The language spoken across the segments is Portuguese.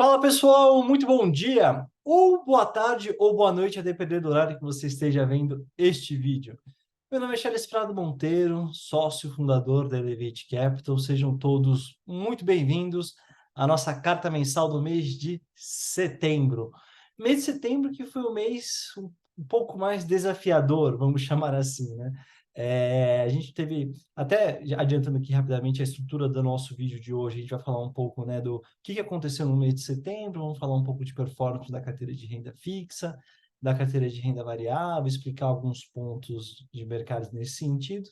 Fala pessoal, muito bom dia, ou boa tarde, ou boa noite, a depender do horário que você esteja vendo este vídeo. Meu nome é Charles Prado Monteiro, sócio fundador da Elevate Capital. Sejam todos muito bem-vindos à nossa carta mensal do mês de setembro. Mês de setembro que foi um mês um pouco mais desafiador, vamos chamar assim, né? A gente teve, até adiantando aqui rapidamente a estrutura do nosso vídeo de hoje, a gente vai falar um pouco, né, do que aconteceu no mês de setembro, vamos falar um pouco de performance da carteira de renda fixa, da carteira de renda variável, explicar alguns pontos de mercado nesse sentido,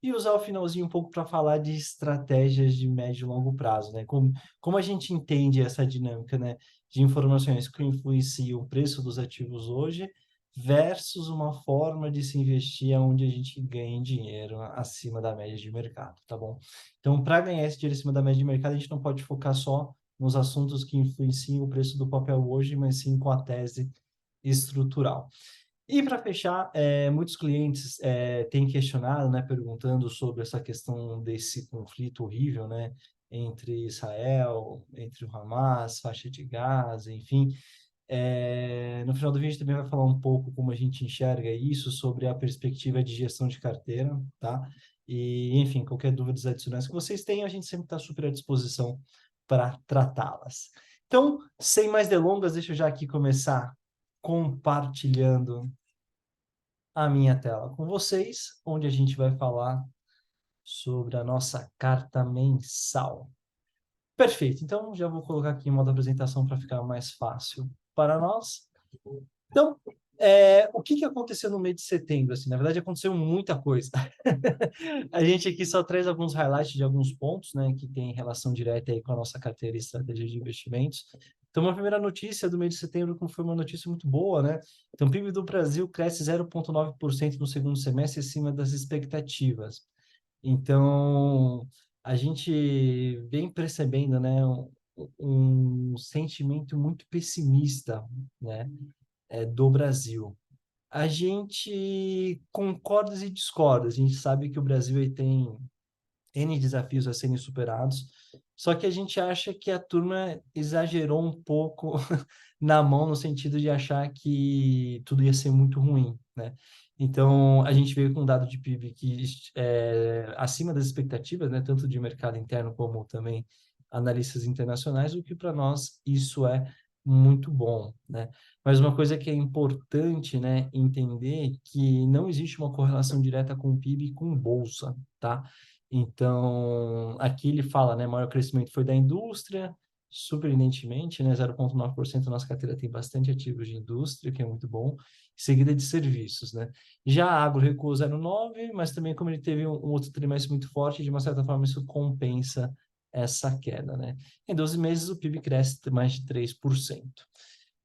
e usar o finalzinho um pouco para falar de estratégias de médio e longo prazo, né? Como a gente entende essa dinâmica, né, de informações que influenciam o preço dos ativos hoje versus uma forma de se investir onde a gente ganha dinheiro acima da média de mercado, tá bom? Então, para ganhar esse dinheiro acima da média de mercado, a gente não pode focar só nos assuntos que influenciam o preço do papel hoje, mas sim com a tese estrutural. E para fechar, muitos clientes têm questionado, né, perguntando sobre essa questão desse conflito horrível, né, entre Israel, entre o Hamas, faixa de Gaza, enfim. No final do vídeo também vai falar um pouco como a gente enxerga isso, sobre a perspectiva de gestão de carteira, tá? E, enfim, qualquer dúvida adicionais que vocês tenham, a gente sempre está super à disposição para tratá-las. Então, sem mais delongas, deixa eu já aqui começar compartilhando a minha tela com vocês, onde a gente vai falar sobre a nossa carta mensal. Perfeito, então já vou colocar aqui em modo apresentação para ficar mais fácil para nós. Então, o que aconteceu no mês de setembro? Assim, na verdade, aconteceu muita coisa. A gente aqui só traz alguns highlights de alguns pontos, né, que tem relação direta aí com a nossa carteira e estratégia de investimentos. Então, uma primeira notícia do mês de setembro foi uma notícia muito boa, né? Então, o PIB do Brasil cresce 0,9% no segundo semestre, acima das expectativas. Então, a gente vem percebendo, né, um sentimento muito pessimista, né, do Brasil. A gente concorda e discorda. A gente sabe que o Brasil aí tem N desafios a serem superados, só que a gente acha que a turma exagerou um pouco na mão, no sentido de achar que tudo ia ser muito ruim, né? Então, a gente veio com um dado de PIB que acima das expectativas, né? Tanto de mercado interno como também analistas internacionais, o que para nós isso é muito bom, né? Mas uma coisa que é importante, né, entender que não existe uma correlação direta com o PIB e com bolsa, tá? Então, aqui ele fala, né, maior crescimento foi da indústria, surpreendentemente, né, 0,9% da nossa carteira tem bastante ativos de indústria, que é muito bom, seguida de serviços, né. Já a agro recuou 0,9%, mas também como ele teve um outro trimestre muito forte, de uma certa forma isso compensa essa queda, né. Em 12 meses o PIB cresce mais de 3%.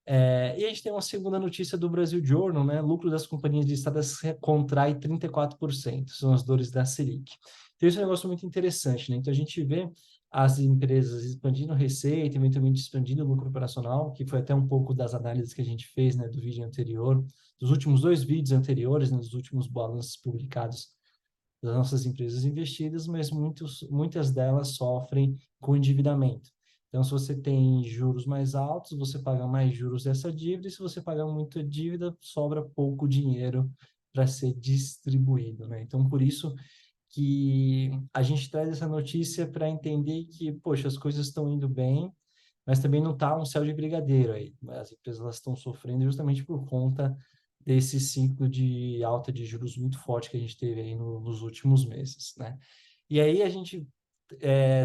E a gente tem uma segunda notícia do Brasil Journal, né? Lucro das companhias listadas contrai 34%, são as dores da Selic. Então, isso é um negócio muito interessante, né? Então, a gente vê as empresas expandindo receita, eventualmente expandindo o lucro operacional, que foi até um pouco das análises que a gente fez, né, do vídeo anterior, dos últimos dois vídeos anteriores, né, dos últimos balanços publicados das nossas empresas investidas, mas muitas delas sofrem com endividamento. Então, se você tem juros mais altos, você paga mais juros dessa dívida, e se você pagar muita dívida, sobra pouco dinheiro para ser distribuído, né? Então, por isso que a gente traz essa notícia para entender que, poxa, as coisas estão indo bem, mas também não está um céu de brigadeiro aí. As empresas elas estão sofrendo justamente por conta desse ciclo de alta de juros muito forte que a gente teve aí nos últimos meses, né? E aí a gente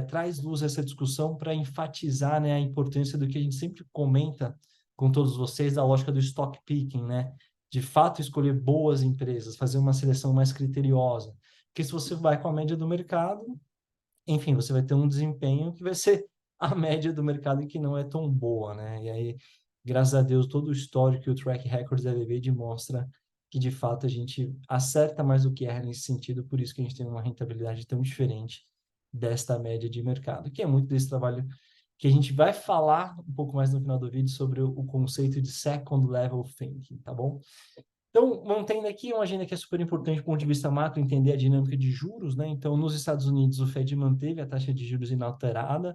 traz luz a essa discussão para enfatizar, né, a importância do que a gente sempre comenta com todos vocês, da lógica do stock picking, né? De fato, escolher boas empresas, fazer uma seleção mais criteriosa. Porque se você vai com a média do mercado, enfim, você vai ter um desempenho que vai ser a média do mercado e que não é tão boa, né? E aí, graças a Deus, todo o histórico e o track record da LV demonstra que, de fato, a gente acerta mais do que erra nesse sentido, por isso que a gente tem uma rentabilidade tão diferente desta média de mercado, que é muito desse trabalho que a gente vai falar um pouco mais no final do vídeo sobre o conceito de second level thinking, tá bom? Então, mantendo aqui uma agenda que é super importante do ponto de vista macro, entender a dinâmica de juros, né? Então, nos Estados Unidos, o Fed manteve a taxa de juros inalterada,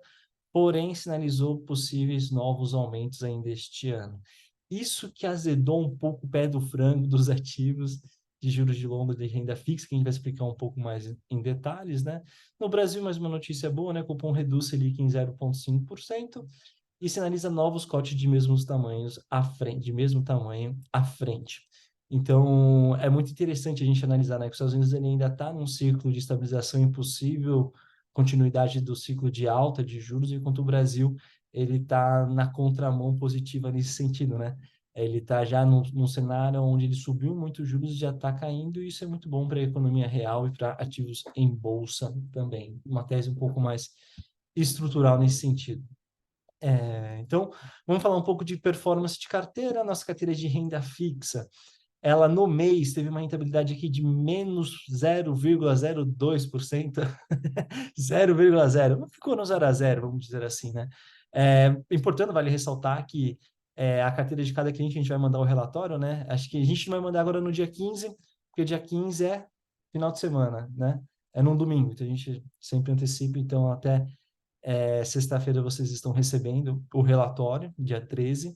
porém sinalizou possíveis novos aumentos ainda este ano. Isso que azedou um pouco o pé do frango dos ativos de juros de longo de renda fixa, que a gente vai explicar um pouco mais em detalhes, né? No Brasil, mais uma notícia boa, né? Cupom reduz Selic em 0,5% e sinaliza novos cortes de mesmos tamanhos à frente, de mesmo tamanho à frente. Então, é muito interessante a gente analisar, né, que os Estados Unidos ele ainda está num ciclo de estabilização impossível, continuidade do ciclo de alta de juros, enquanto o Brasil ele está na contramão positiva nesse sentido, né? Ele está já num cenário onde ele subiu muito os juros e já está caindo, e isso é muito bom para a economia real e para ativos em bolsa também. Uma tese um pouco mais estrutural nesse sentido. Então, vamos falar um pouco de performance de carteira. Nossa carteira de renda fixa, ela no mês teve uma rentabilidade aqui de menos 0,02%, 0,0, não ficou no 0 a 0, vamos dizer assim, né? Importante, vale ressaltar que a carteira de cada cliente a gente vai mandar o relatório, né? Acho que a gente vai mandar agora no dia 15, porque dia 15 é final de semana, né? É num domingo, então a gente sempre antecipa, então até sexta-feira vocês estão recebendo o relatório, dia 13,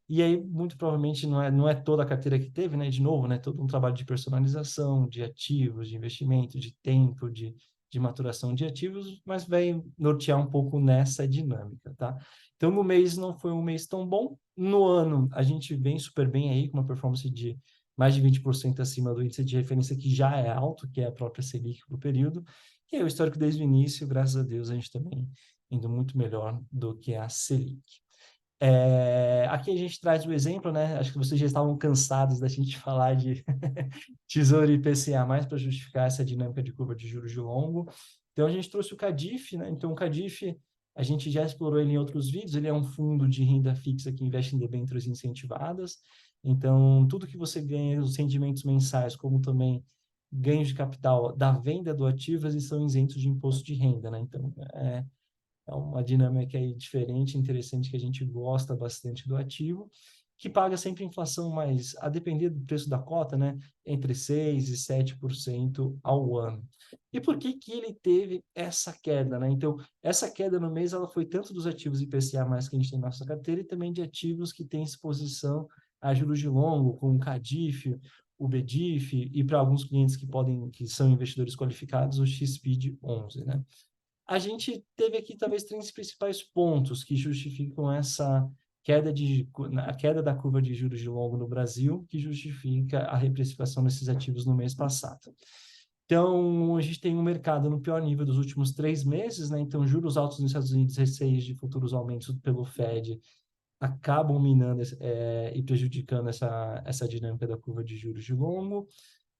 e aí muito provavelmente não é toda a carteira que teve, né? De novo, né? Todo um trabalho de personalização, de ativos, de investimento, de tempo, de maturação de ativos, mas vai nortear um pouco nessa dinâmica, tá? Então, no mês não foi um mês tão bom. No ano, a gente vem super bem aí, com uma performance de mais de 20% acima do índice de referência, que já é alto, que é a própria Selic para o período. E aí, o histórico desde o início, graças a Deus, a gente também indo muito melhor do que a Selic. Aqui a gente traz o exemplo, né? Acho que vocês já estavam cansados da gente falar de Tesouro IPCA+, para justificar essa dinâmica de curva de juros de longo. Então, a gente trouxe o CADIF, né? Então, o CADIF, a gente já explorou ele em outros vídeos, ele é um fundo de renda fixa que investe em debêntures incentivadas. Então, tudo que você ganha, os rendimentos mensais, como também ganhos de capital da venda do ativo, eles são isentos de imposto de renda, né? Então, é uma dinâmica aí diferente, interessante, que a gente gosta bastante do ativo, que paga sempre inflação, mas a depender do preço da cota, né, entre 6% e 7% ao ano. E por que que ele teve essa queda, né? Então, essa queda no mês, ela foi tanto dos ativos IPCA+, que a gente tem na nossa carteira, e também de ativos que têm exposição a juros de longo, como o CADIF, o BDIF, e para alguns clientes que são investidores qualificados, o XPID11, né? A gente teve aqui talvez três principais pontos que justificam essa a queda da curva de juros de longo no Brasil, que justifica a reprecificação desses ativos no mês passado. Então, a gente tem um mercado no pior nível dos últimos 3 meses, né? Então, juros altos nos Estados Unidos, receios de futuros aumentos pelo Fed acabam minando e prejudicando essa dinâmica da curva de juros de longo.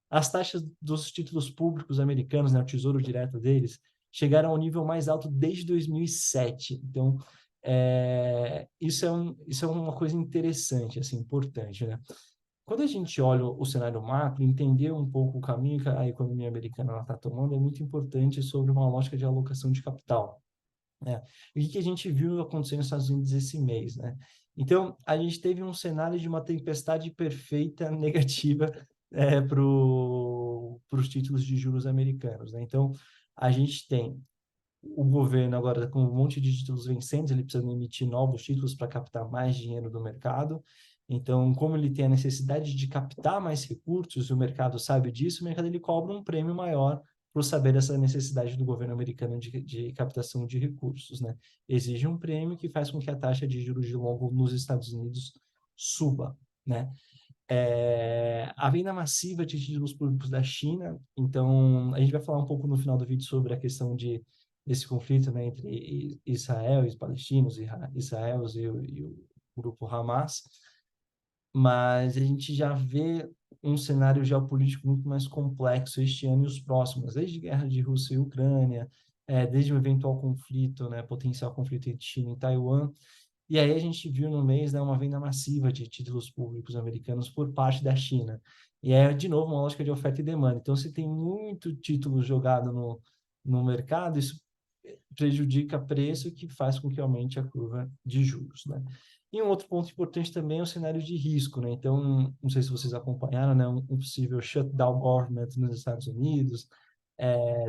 As taxas dos títulos públicos americanos, né, o tesouro direto deles, chegaram ao nível mais alto desde 2007. Então, isso é uma coisa interessante, assim, importante, né? Quando a gente olha o cenário macro, entender um pouco o caminho que a economia americana está tomando é muito importante sobre uma lógica de alocação de capital, né? O que a gente viu acontecer nos Estados Unidos esse mês, né? Então, a gente teve um cenário de uma tempestade perfeita negativa para os títulos de juros americanos, né? Então, a gente tem o governo agora com um monte de títulos vencendo, ele precisa emitir novos títulos para captar mais dinheiro do mercado. Então, como ele tem a necessidade de captar mais recursos, e o mercado sabe disso, o mercado ele cobra um prêmio maior por saber dessa necessidade do governo americano de captação de recursos, né? Exige um prêmio que faz com que a taxa de juros de longo nos Estados Unidos suba, né? A venda massiva de títulos públicos da China. Então, a gente vai falar um pouco no final do vídeo sobre a questão desse conflito, né, entre Israel e os palestinos, Israel e o grupo Hamas, mas a gente já vê um cenário geopolítico muito mais complexo este ano e os próximos, desde guerra de Rússia e Ucrânia, desde um eventual conflito, né, potencial conflito entre China e Taiwan. E aí a gente viu no mês, né, uma venda massiva de títulos públicos americanos por parte da China. E é, de novo, uma lógica de oferta e demanda. Então, se tem muito título jogado no mercado, isso prejudica preço, que faz com que aumente a curva de juros, né? E um outro ponto importante também é o cenário de risco, né? Então, não sei se vocês acompanharam, né, um possível shutdown government nos Estados Unidos,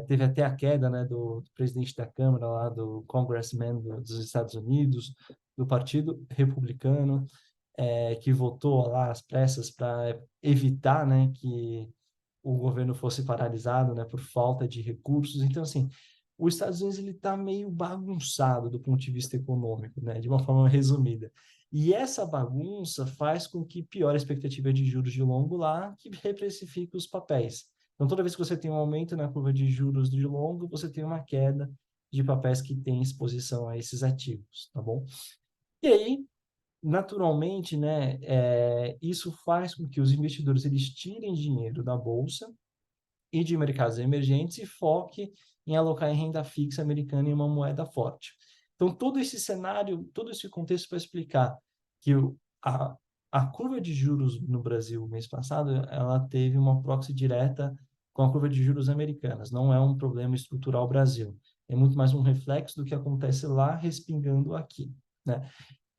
teve até a queda, né, do presidente da Câmara lá, do Congressman dos Estados Unidos, do Partido Republicano, que votou lá às pressas para evitar, né, que o governo fosse paralisado, né, por falta de recursos. Então, assim, os Estados Unidos ele está meio bagunçado do ponto de vista econômico, né, de uma forma resumida. E essa bagunça faz com que piore a expectativa de juros de longo lá, que reprecifica os papéis. Então, toda vez que você tem um aumento na curva de juros de longo, você tem uma queda de papéis que têm exposição a esses ativos, tá bom? E aí, naturalmente, né, isso faz com que os investidores eles tirem dinheiro da bolsa e de mercados emergentes e foque em alocar em renda fixa americana em uma moeda forte. Então, todo esse cenário, todo esse contexto para explicar que a curva de juros no Brasil, mês passado, ela teve uma proxy direta com a curva de juros americanas. Não é um problema estrutural Brasil. É muito mais um reflexo do que acontece lá respingando aqui, né?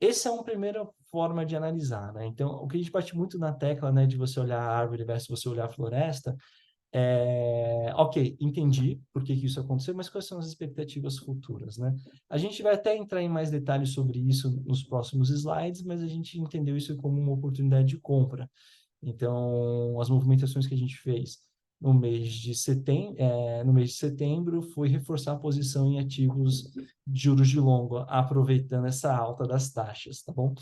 Essa é uma primeira forma de analisar, né? Então, o que a gente bate muito na tecla, né, de você olhar a árvore versus você olhar a floresta, ok, entendi por que isso aconteceu, mas quais são as expectativas futuras, né? A gente vai até entrar em mais detalhes sobre isso nos próximos slides, mas a gente entendeu isso como uma oportunidade de compra. Então, as movimentações que a gente fez no mês de setembro foi reforçar a posição em ativos de juros de longo, aproveitando essa alta das taxas, tá bom?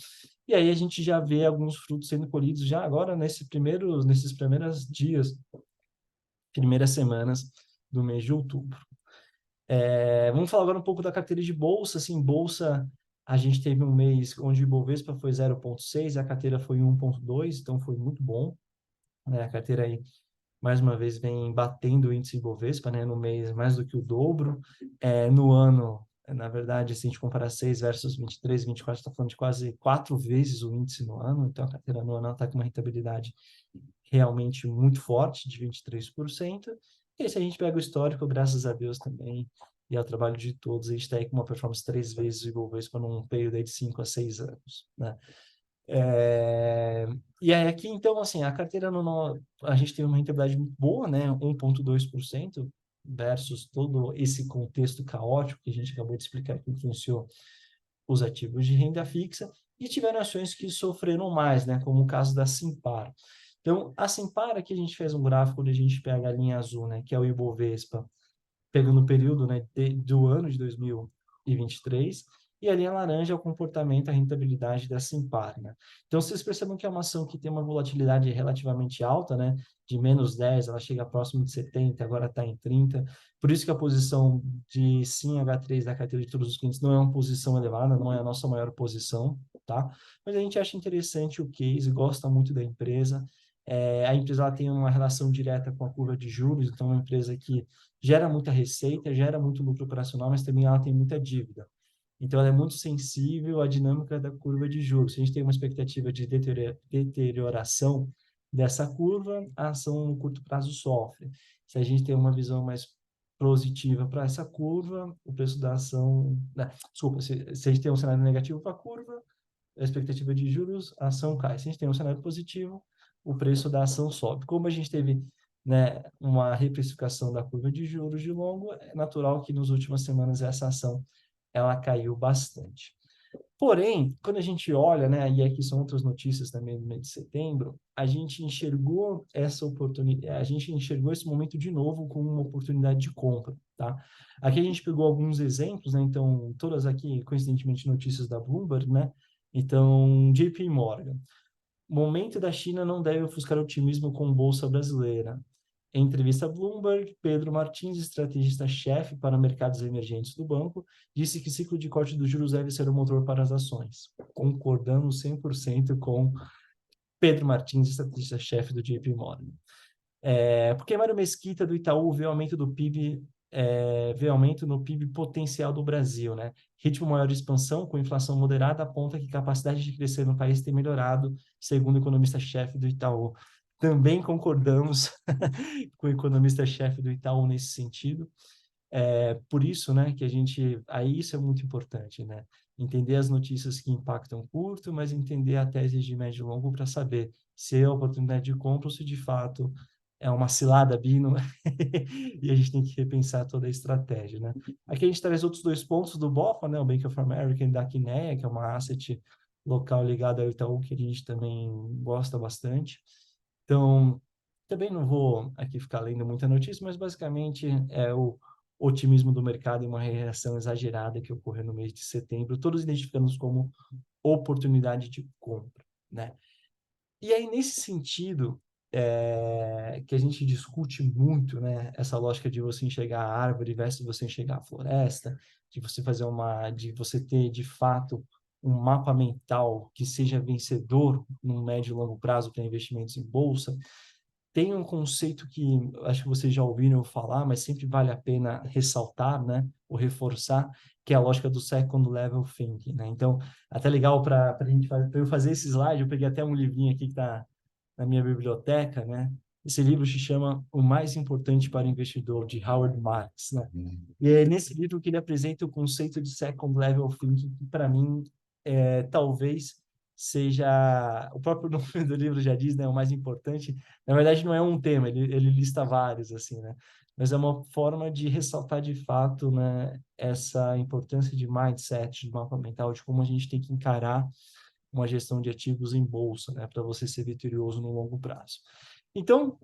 E aí a gente já vê alguns frutos sendo colhidos já agora nesses primeiros dias, primeiras semanas do mês de outubro. Vamos falar agora um pouco da carteira de bolsa. Assim, bolsa, a gente teve um mês onde o Ibovespa foi 0,6, a carteira foi 1,2, então foi muito bom, né? A carteira aí, mais uma vez, vem batendo o índice Ibovespa, né? No mês, mais do que o dobro. No ano, na verdade, se a gente comparar 6 versus 23, 24, está falando de quase 4 vezes o índice no ano, então a carteira no ano está com uma rentabilidade realmente muito forte, de 23%. E se a gente pega o histórico, graças a Deus também, e ao trabalho de todos, a gente está aí com uma performance 3 vezes o Ibovespa num período aí de 5 a 6 anos, né? E aí aqui, então, assim, a carteira a gente tem uma rentabilidade muito boa, né? 1,2% versus todo esse contexto caótico que a gente acabou de explicar que influenciou os ativos de renda fixa, e tiveram ações que sofreram mais, né? Como o caso da Simpar. Então, a Simpar, aqui a gente fez um gráfico onde a gente pega a linha azul, né? Que é o Ibovespa, pegando o período, né, do ano de 2023, e a linha laranja é o comportamento, a rentabilidade da Simpar, né? Então, vocês percebem que é uma ação que tem uma volatilidade relativamente alta, né? De -10, ela chega próximo de 70, agora está em 30. Por isso que a posição de SIM H3 da carteira de todos os clientes não é uma posição elevada, não é a nossa maior posição, tá? Mas a gente acha interessante o case, gosta muito da empresa. A empresa ela tem uma relação direta com a curva de juros, então é uma empresa que gera muita receita, gera muito lucro operacional, mas também ela tem muita dívida. Então, ela é muito sensível à dinâmica da curva de juros. Se a gente tem uma expectativa de deterioração dessa curva, a ação no curto prazo sofre. Se a gente tem uma visão mais positiva para essa curva, o preço da ação... Desculpa, se a gente tem um cenário negativo para a curva, a expectativa de juros, a ação cai. Se a gente tem um cenário positivo, o preço da ação sobe. Como a gente teve, né, uma reprecificação da curva de juros de longo, é natural que nas últimas semanas essa ação ela caiu bastante. Porém, quando a gente olha, né, e aqui são outras notícias também no mês de setembro, a gente enxergou essa oportunidade, a gente enxergou esse momento de novo como uma oportunidade de compra, tá? Aqui a gente pegou alguns exemplos, né, então todas aqui, coincidentemente, notícias da Bloomberg, né? Então, JP Morgan. Momento da China não deve ofuscar otimismo com bolsa brasileira. Em entrevista a Bloomberg, Pedro Martins, estrategista-chefe para mercados emergentes do banco, disse que o ciclo de corte dos juros deve ser o motor para as ações. Concordamos 100% com Pedro Martins, estrategista-chefe do JP Morgan. Porque Mário Mesquita, do Itaú, vê aumento do PIB, vê aumento no PIB potencial do Brasil, né? Ritmo maior de expansão, com inflação moderada, aponta que a capacidade de crescer no país tem melhorado, segundo o economista-chefe do Itaú. Também concordamos com o economista-chefe do Itaú nesse sentido. Por isso, né, que a gente... Aí isso é muito importante, né? Entender as notícias que impactam curto, mas entender a tese de médio e longo para saber se é oportunidade de compra ou se de fato é uma cilada, Bino, e a gente tem que repensar toda a estratégia, né? Aqui a gente traz outros dois pontos do BOFA, né? O Bank of America e da Kinea, que é uma asset local ligada ao Itaú, que a gente também gosta bastante. Então, também não vou aqui ficar lendo muita notícia, mas basicamente é o otimismo do mercado e uma reação exagerada que ocorreu no mês de setembro, todos identificando como oportunidade de compra, né? E aí, nesse sentido, que a gente discute muito, né, essa lógica de você enxergar a árvore versus você enxergar a floresta, de você ter, de fato, um mapa mental que seja vencedor no médio e longo prazo para investimentos em bolsa, tem um conceito que acho que vocês já ouviram falar, mas sempre vale a pena ressaltar, né, ou reforçar, que é a lógica do second level thinking, né? Então, até legal para a gente para eu fazer esse slide, eu peguei até um livrinho aqui que está na minha biblioteca, né? Esse livro se chama O Mais Importante para o Investidor, de Howard Marks, né? E é nesse livro que ele apresenta o conceito de second level thinking, que para mim talvez seja, o próprio nome do livro já diz, né, o mais importante. Na verdade, não é um tema, ele lista vários, assim, né? Mas é uma forma de ressaltar de fato, né, essa importância de mindset, de mapa mental, de como a gente tem que encarar uma gestão de ativos em bolsa, né, para você ser vitorioso no longo prazo. Então,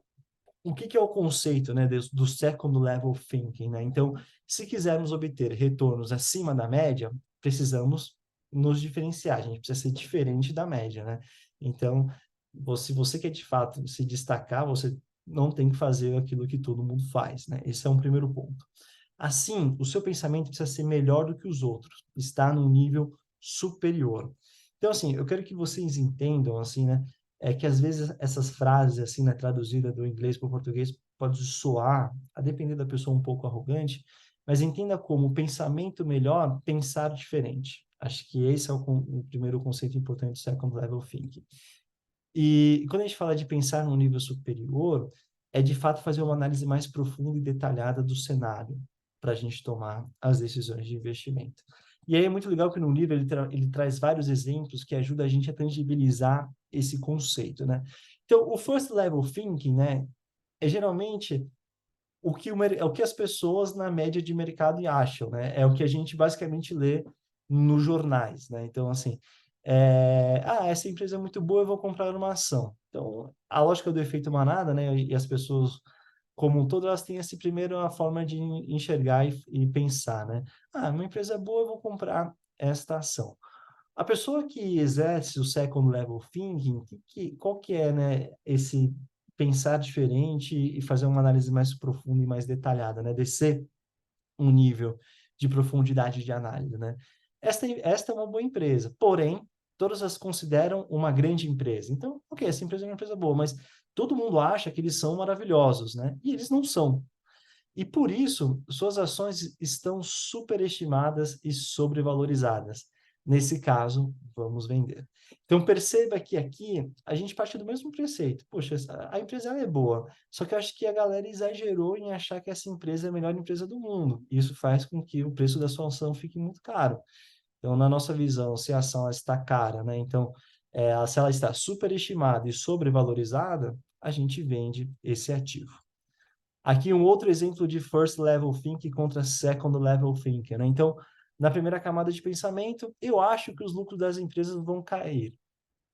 o que que é o conceito, né, do second level thinking, né? Então, se quisermos obter retornos acima da média, precisamos nos diferenciar, a gente precisa ser diferente da média, né? Então, se você quer de fato se destacar, você não tem que fazer aquilo que todo mundo faz, né? Esse é um primeiro ponto. Assim, o seu pensamento precisa ser melhor do que os outros, estar num nível superior. Então, assim, eu quero que vocês entendam, assim, né, que às vezes essas frases, assim, né, traduzida do inglês para o português, pode soar, a depender da pessoa, um pouco arrogante, mas entenda como pensamento melhor, pensar diferente. Acho que esse é o primeiro conceito importante do Second Level Thinking. E quando a gente fala de pensar num nível superior, é de fato fazer uma análise mais profunda e detalhada do cenário para a gente tomar as decisões de investimento. E aí é muito legal que no livro ele traz vários exemplos que ajudam a gente a tangibilizar esse conceito, né? Então, o first level thinking, né, é geralmente é o que as pessoas na média de mercado acham, né? É o que a gente basicamente lê nos jornais, né? Então, assim, essa empresa é muito boa, eu vou comprar uma ação. Então, a lógica do efeito manada, né? E as pessoas, como um todo, elas têm esse primeiro a forma de enxergar e pensar, né? Ah, uma empresa é boa, eu vou comprar esta ação. A pessoa que exerce o second level thinking, qual que é, né, esse pensar diferente e fazer uma análise mais profunda e mais detalhada, né? Descer um nível de profundidade de análise, né? Esta é uma boa empresa, porém, todas as consideram uma grande empresa. Então, ok, essa empresa é uma empresa boa, mas todo mundo acha que eles são maravilhosos, né? E eles não são. E por isso, suas ações estão superestimadas e sobrevalorizadas. Nesse caso, vamos vender. Então, perceba que aqui a gente parte do mesmo preceito. Poxa, a empresa ela é boa, só que eu acho que a galera exagerou em achar que essa empresa é a melhor empresa do mundo. Isso faz com que o preço da sua ação fique muito caro. Então, na nossa visão, se a ação ela está cara, né? Então, se ela está superestimada e sobrevalorizada, a gente vende esse ativo. Aqui um outro exemplo de first level thinking contra second level thinking, né? Então, na primeira camada de pensamento, eu acho que os lucros das empresas vão cair.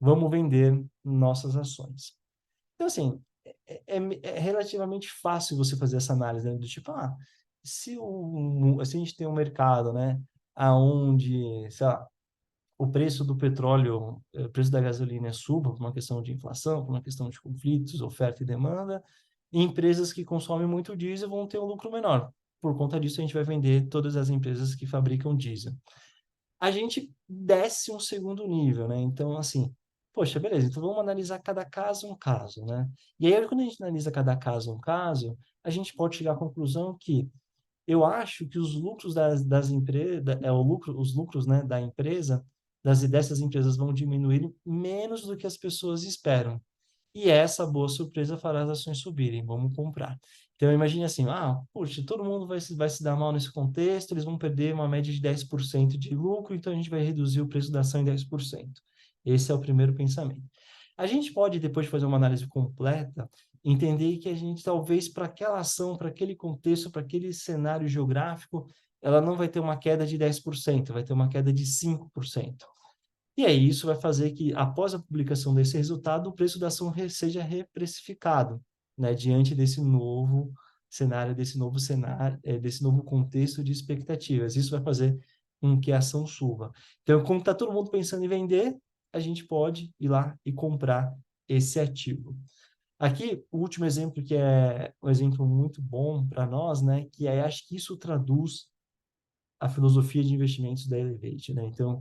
Vamos vender nossas ações. Então, assim, é relativamente fácil você fazer essa análise, né? Do tipo, se a gente tem um mercado, né, aonde, sei lá, o preço do petróleo, o preço da gasolina suba por uma questão de inflação, por uma questão de conflitos, oferta e demanda, e empresas que consomem muito diesel vão ter um lucro menor. Por conta disso, a gente vai vender todas as empresas que fabricam diesel. A gente desce um segundo nível, né? Então, assim, poxa, beleza, então vamos analisar cada caso um caso, né? E aí, quando a gente analisa cada caso um caso, a gente pode chegar à conclusão que eu acho que os lucros das empresas, os lucros, né, da empresa, dessas empresas vão diminuir menos do que as pessoas esperam. E essa boa surpresa fará as ações subirem, vamos comprar. Então, imagine assim, puxa, todo mundo vai se dar mal nesse contexto, eles vão perder uma média de 10% de lucro, então a gente vai reduzir o preço da ação em 10%. Esse é o primeiro pensamento. A gente pode, depois de fazer uma análise completa, Entender que a gente, talvez, para aquela ação, para aquele contexto, para aquele cenário geográfico, ela não vai ter uma queda de 10%, vai ter uma queda de 5%. E aí isso vai fazer que, após a publicação desse resultado, o preço da ação seja reprecificado, né, diante desse novo contexto de expectativas. Isso vai fazer com que a ação suba. Então, como está todo mundo pensando em vender, a gente pode ir lá e comprar esse ativo. Aqui, o último exemplo, que é um exemplo muito bom para nós, né, que é, acho que isso traduz a filosofia de investimentos da Elevate, né? Então,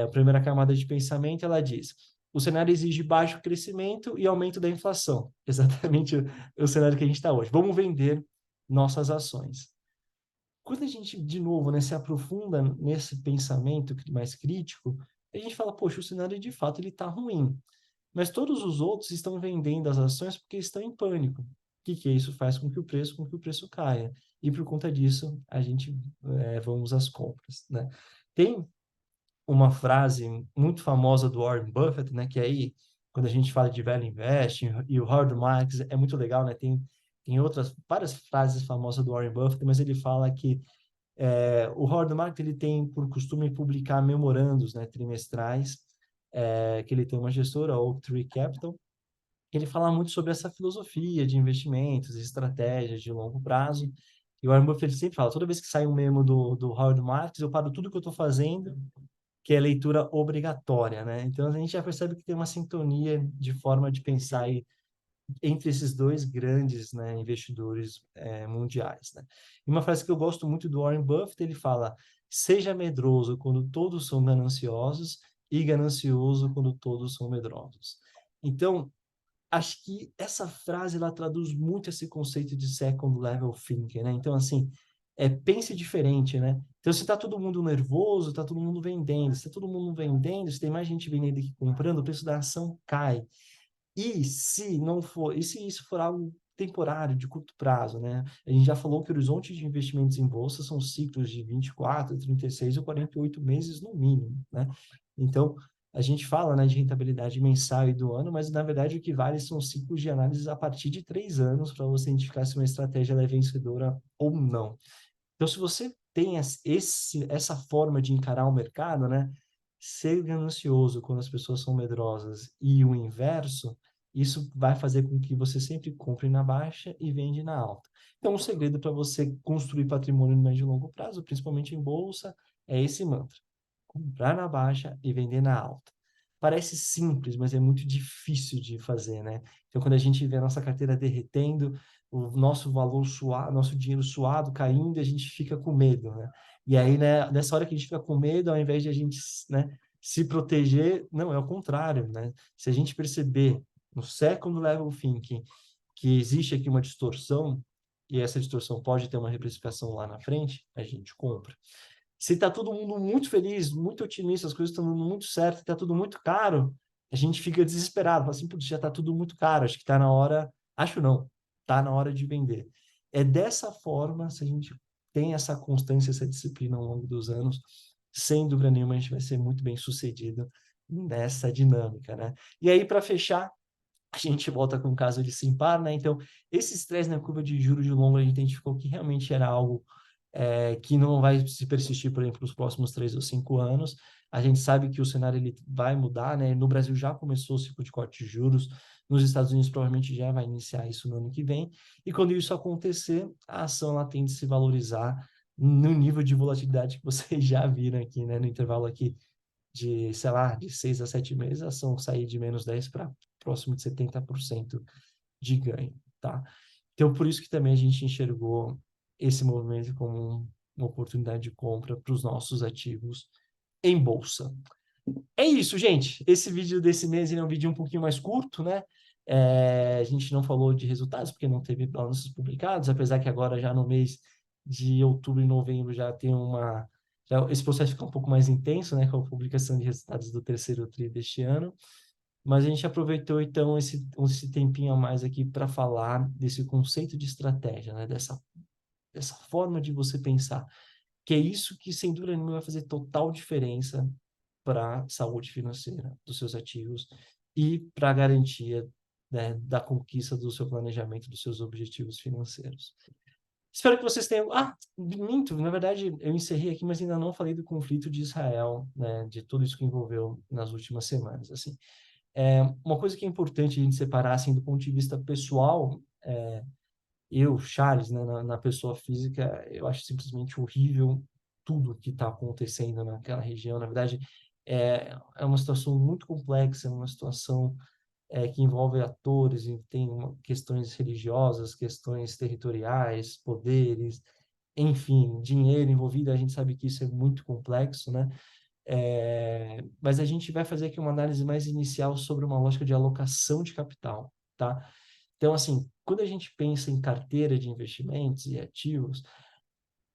a primeira camada de pensamento, ela diz: o cenário exige baixo crescimento e aumento da inflação. Exatamente o cenário que a gente está hoje. Vamos vender nossas ações. Quando a gente, de novo, né, se aprofunda nesse pensamento mais crítico, a gente fala, poxa, o cenário de fato ele está ruim. Mas todos os outros estão vendendo as ações porque estão em pânico. O que é isso? Faz com que o preço caia. E por conta disso, a gente vamos às compras, né? Tem uma frase muito famosa do Warren Buffett, né? Que aí, quando a gente fala de value investing e o Howard Marks, é muito legal, né? Tem várias frases famosas do Warren Buffett, mas ele fala que o Howard Marks ele tem por costume publicar memorandos, né, trimestrais, que ele tem uma gestora, a Oaktree Capital, que ele fala muito sobre essa filosofia de investimentos, estratégias de longo prazo. E o Warren Buffett ele sempre fala, toda vez que sai um memo do Howard Marks, eu paro tudo que eu estou fazendo, que é leitura obrigatória, né? Então a gente já percebe que tem uma sintonia de forma de pensar aí entre esses dois grandes, né, investidores mundiais, né? E uma frase que eu gosto muito do Warren Buffett, ele fala: seja medroso quando todos são gananciosos e ganancioso quando todos são medrosos. Então, acho que essa frase ela traduz muito esse conceito de second level thinking, né? Então, assim, pense diferente, né? Então, se está todo mundo nervoso, está todo mundo vendendo. Se está todo mundo vendendo, se tem mais gente vendendo que comprando, o preço da ação cai. E se não for, e se isso for algo temporário, de curto prazo, né? A gente já falou que o horizonte de investimentos em bolsa são ciclos de 24, 36 ou 48 meses no mínimo, né? Então, a gente fala, né, de rentabilidade mensal e do ano, mas na verdade o que vale são ciclos de análise a partir de 3 anos para você identificar se uma estratégia ela é vencedora ou não. Então, se você tem essa forma de encarar o mercado, né? Ser ganancioso quando as pessoas são medrosas e o inverso, isso vai fazer com que você sempre compre na baixa e vende na alta. Então, o segredo para você construir patrimônio no médio e longo prazo, principalmente em bolsa, é esse mantra: comprar na baixa e vender na alta. Parece simples, mas é muito difícil de fazer, né? Então, quando a gente vê a nossa carteira derretendo, o nosso valor suado, nosso dinheiro suado caindo, a gente fica com medo, né? E aí, né, nessa hora que a gente fica com medo, ao invés de a gente, né, se proteger, não, é o contrário, né? Se a gente perceber no second level thinking que existe aqui uma distorção, e essa distorção pode ter uma reprecificação lá na frente, a gente compra. Se está todo mundo muito feliz, muito otimista, as coisas estão dando muito certo, está tudo muito caro, a gente fica desesperado, fala assim, putz, já está tudo muito caro, acho que está na hora, acho não, está na hora de vender. É dessa forma, se a gente tem essa constância, essa disciplina ao longo dos anos, sem dúvida nenhuma a gente vai ser muito bem sucedido nessa dinâmica, né? E aí, para fechar, a gente volta com o caso de Simpar, né? Então, esse estresse na curva de juros de longo, a gente identificou que realmente era algo que não vai se persistir, por exemplo, nos próximos 3 ou 5 anos. A gente sabe que o cenário ele vai mudar, né? No Brasil já começou o ciclo de corte de juros, nos Estados Unidos provavelmente já vai iniciar isso no ano que vem, e quando isso acontecer, a ação ela tende a se valorizar no nível de volatilidade que vocês já viram aqui, né? No intervalo aqui de, sei lá, de 6 a 7 meses, a ação sair de -10 para próximo de 70% de ganho, tá? Então, por isso que também a gente enxergou esse movimento como uma oportunidade de compra para os nossos ativos em bolsa. É isso, gente. Esse vídeo desse mês ele é um vídeo um pouquinho mais curto, né? A gente não falou de resultados porque não teve balanços publicados, apesar que agora já no mês de outubro e novembro já tem esse processo fica um pouco mais intenso, né? Com a publicação de resultados do terceiro tri deste ano. Mas a gente aproveitou, então, esse tempinho a mais aqui para falar desse conceito de estratégia, né? Dessa forma de você pensar, que é isso que, sem dúvida nenhuma, vai fazer total diferença para a saúde financeira dos seus ativos e para a garantia né, da conquista do seu planejamento, dos seus objetivos financeiros. Espero que vocês tenham... minto, na verdade, eu encerrei aqui, mas ainda não falei do conflito de Israel, né, de tudo isso que envolveu nas últimas semanas, assim. Uma coisa que é importante a gente separar, assim, do ponto de vista pessoal, eu, Charles, né, na pessoa física, eu acho simplesmente horrível tudo que está acontecendo naquela região. Na verdade, é uma situação muito complexa, é uma situação que envolve atores, e tem questões religiosas, questões territoriais, poderes, enfim, dinheiro envolvido. A gente sabe que isso é muito complexo, né? Mas a gente vai fazer aqui uma análise mais inicial sobre uma lógica de alocação de capital, tá? Então, assim, quando a gente pensa em carteira de investimentos e ativos,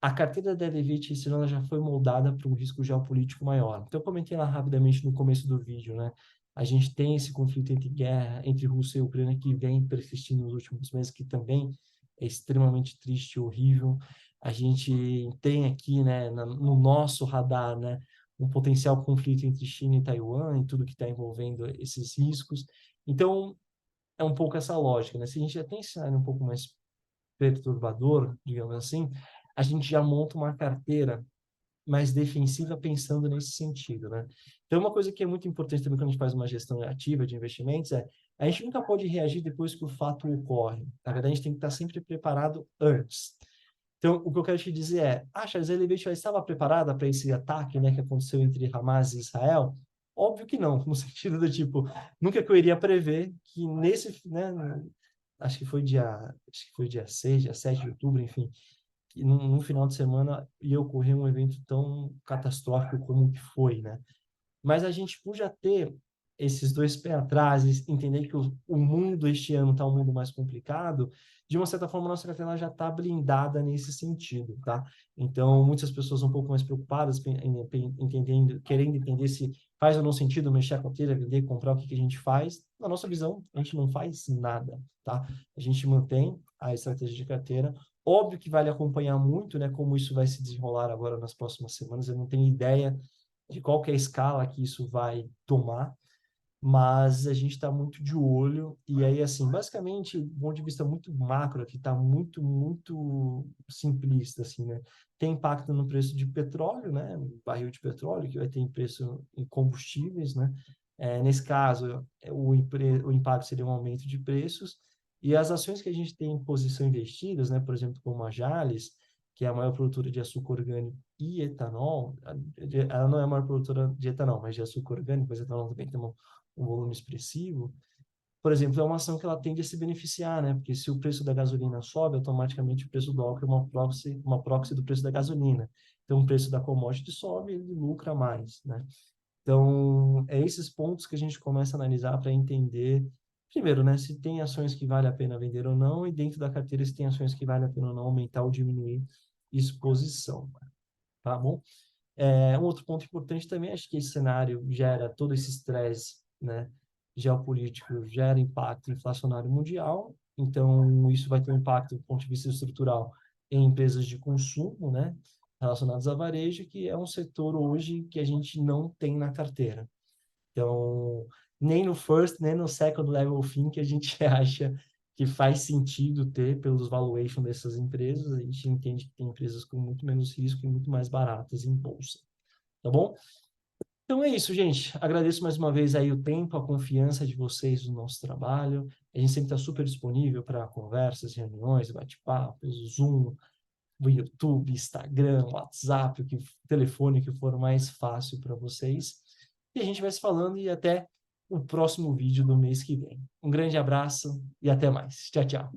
a carteira da Elevate esse ano ela já foi moldada para um risco geopolítico maior. Então, eu comentei lá rapidamente no começo do vídeo, né? A gente tem esse conflito entre guerra, entre Rússia e Ucrânia, que vem persistindo nos últimos meses, que também é extremamente triste e horrível. A gente tem aqui, né, no nosso radar, né, um potencial conflito entre China e Taiwan, e tudo que está envolvendo esses riscos. Então, é um pouco essa lógica, né? Se a gente já tem esse cenário um pouco mais perturbador, digamos assim, a gente já monta uma carteira mais defensiva pensando nesse sentido, né? Então, uma coisa que é muito importante também quando a gente faz uma gestão ativa de investimentos a gente nunca pode reagir depois que o fato ocorre. Na verdade, a gente tem que estar sempre preparado antes. Então, o que eu quero te dizer Charles, a Elevate já estava preparada para esse ataque, né, que aconteceu entre Hamas e Israel? Óbvio que não, no sentido do tipo, nunca que eu iria prever que nesse, né, acho que foi dia 6, dia 7 de outubro, enfim, que num final de semana ia ocorrer um evento tão catastrófico como o que foi, né? Mas a gente podia ter esses dois pés atrás, entender que o mundo este ano está um mundo mais complicado, de uma certa forma, a nossa carteira já está blindada nesse sentido, tá? Então, muitas pessoas um pouco mais preocupadas, entendendo, querendo entender se faz ou não sentido mexer a carteira, vender, comprar, o que a gente faz. Na nossa visão, a gente não faz nada, tá? A gente mantém a estratégia de carteira. Óbvio que vale acompanhar muito, né, como isso vai se desenrolar agora nas próximas semanas. Eu não tenho ideia de qual que é a escala que isso vai tomar, mas a gente está muito de olho. E aí, assim, basicamente, do ponto de vista muito macro, que está muito, muito simplista, assim, né? Tem impacto no preço de petróleo, né? Barril de petróleo, que vai ter preço em combustíveis, né? Nesse caso, o impacto seria um aumento de preços. E as ações que a gente tem em posição investidas, né? Por exemplo, como a Jalles, que é a maior produtora de açúcar orgânico e etanol, ela não é a maior produtora de etanol, mas de açúcar orgânico, mas etanol também tem um volume expressivo. Por exemplo, é uma ação que ela tende a se beneficiar, né? Porque se o preço da gasolina sobe, automaticamente o preço do álcool é uma proxy do preço da gasolina. Então, o preço da commodity sobe, ele lucra mais, né? Então, é esses pontos que a gente começa a analisar para entender, primeiro, né, se tem ações que vale a pena vender ou não, e dentro da carteira se tem ações que vale a pena ou não aumentar ou diminuir exposição, tá bom? Um outro ponto importante também, acho que esse cenário gera todo esse estresse, né, geopolítico, gera impacto inflacionário mundial, então isso vai ter um impacto do ponto de vista estrutural em empresas de consumo, né, relacionadas a varejo, que é um setor hoje que a gente não tem na carteira. Então, nem no first, nem no second level fim que a gente acha que faz sentido ter pelos valuation dessas empresas, a gente entende que tem empresas com muito menos risco e muito mais baratas em bolsa, tá bom? Então é isso, gente. Agradeço mais uma vez aí o tempo, a confiança de vocês no nosso trabalho. A gente sempre está super disponível para conversas, reuniões, bate-papos, Zoom, YouTube, Instagram, WhatsApp, o telefone que for mais fácil para vocês. E a gente vai se falando e até o próximo vídeo do mês que vem. Um grande abraço e até mais. Tchau, tchau.